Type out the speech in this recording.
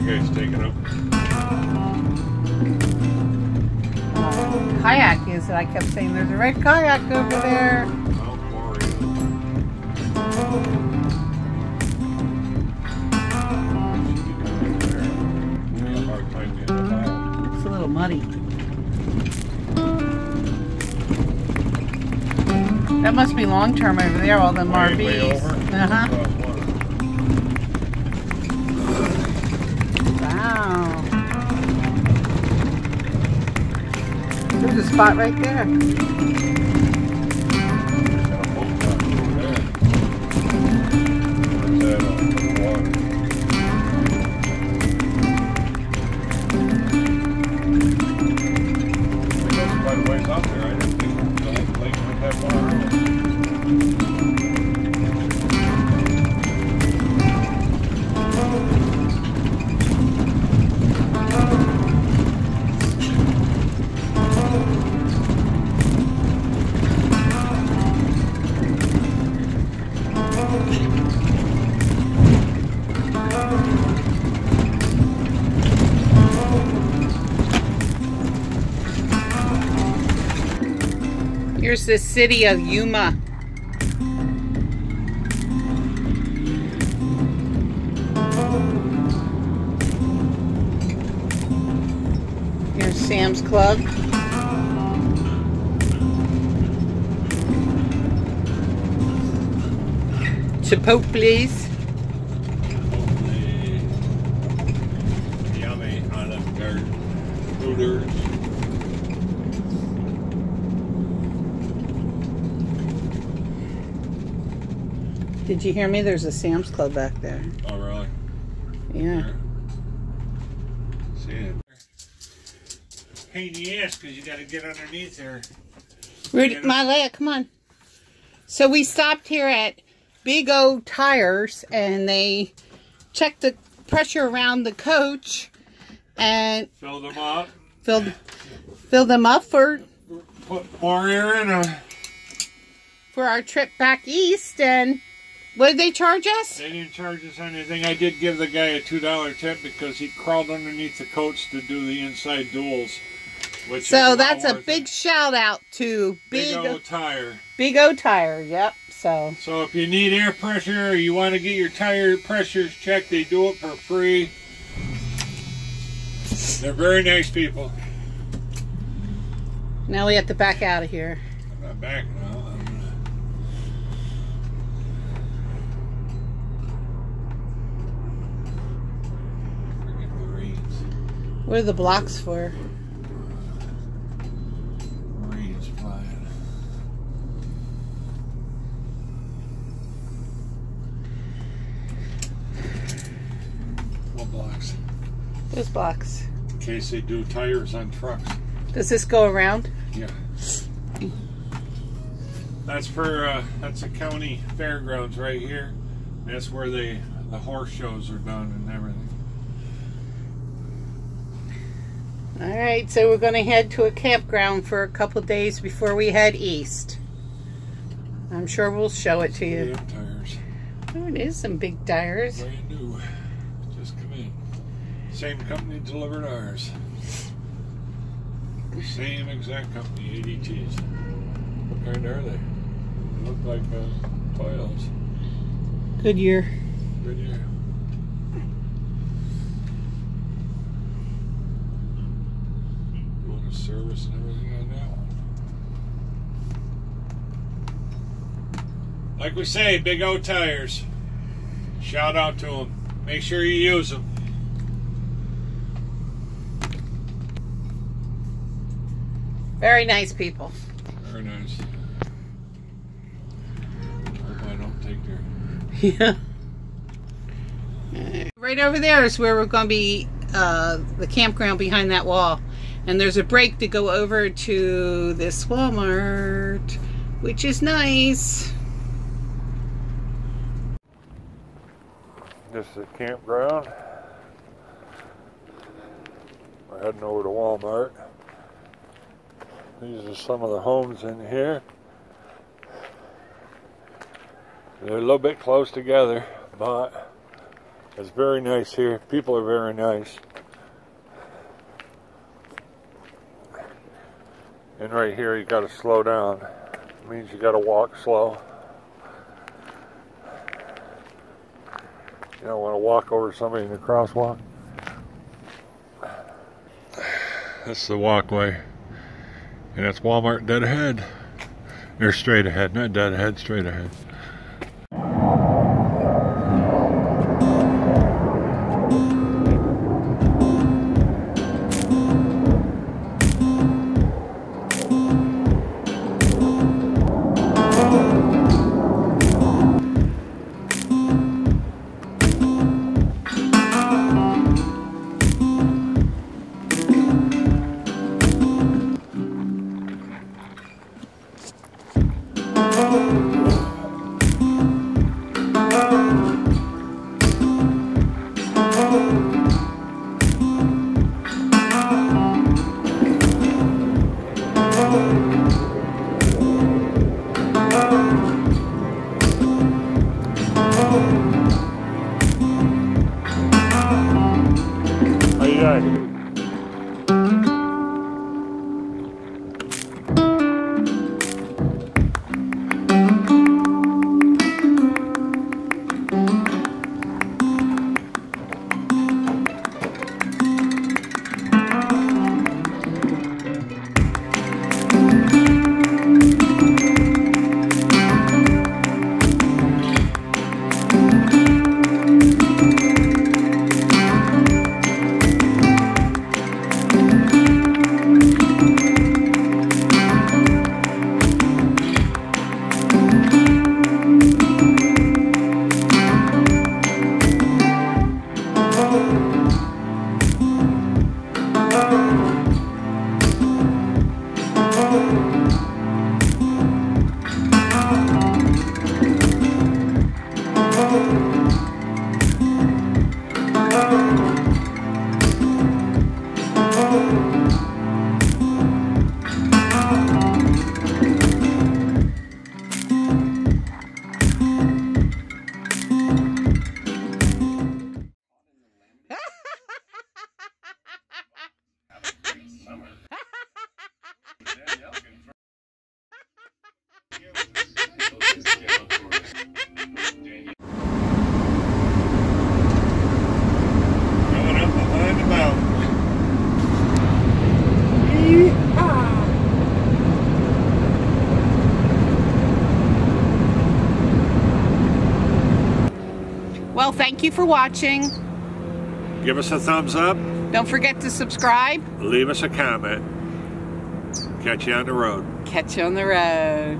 guy's taking up. Kayak is, I kept saying there's a red kayak over there. It's a little muddy. That must be long term over there, all them RVs. Uh-huh. Wow. There's a spot right there. Here's the city of Yuma. Here's Sam's Club. Chipotle's. Yummy Olive Garden. Hooters. Did you hear me? There's a Sam's Club back there. Oh, really? Yeah. See it. Pain in the ass because you got to get underneath there. Rudy, Mylea, come on. So we stopped here at Big O Tires and they checked the pressure around the coach and filled them up. Filled them up for put more air in for our trip back east. And what did they charge us? They didn't charge us anything. I did give the guy a $2 tip because he crawled underneath the coach to do the inside duals. So that's a big shout out to Big O Tire. Big O Tire, yep. So if you need air pressure or you want to get your tire pressures checked, they do it for free. They're very nice people. Now we have to back out of here. I'm not back now. What are the blocks for? Marines flying. What blocks? Those blocks. In case they do tires on trucks. Does this go around? Yeah. That's for that's a county fairgrounds right here. That's where the horse shows are done and everything. Alright, so we're going to head to a campground for a couple days before we head east. I'm sure we'll show it to you. Tires. Oh, it is some big tires. Brand new. Just come in. Same company delivered ours. Same exact company, ADTs. What kind are they? They look like toils. Goodyear. Goodyear. Service and everything on that one. Like we say, Big O Tires. Shout out to them. Make sure you use them. Very nice people. Very nice. Hope I don't take their... Yeah. Right over there is where we're going to be, the campground behind that wall. And there's a break to go over to this Walmart, which is nice. This is a campground. We're heading over to Walmart. These are some of the homes in here. They're a little bit close together, but It's very nice here. People are very nice. And right here you got to slow down. It means you got to walk slow. You don't want to walk over somebody in the crosswalk. This is the walkway. And that's Walmart dead ahead. Or straight ahead, not dead ahead, straight ahead. Well, thank you for watching. Give us a thumbs up. Don't forget to subscribe. Leave us a comment. Catch you on the road. Catch you on the road.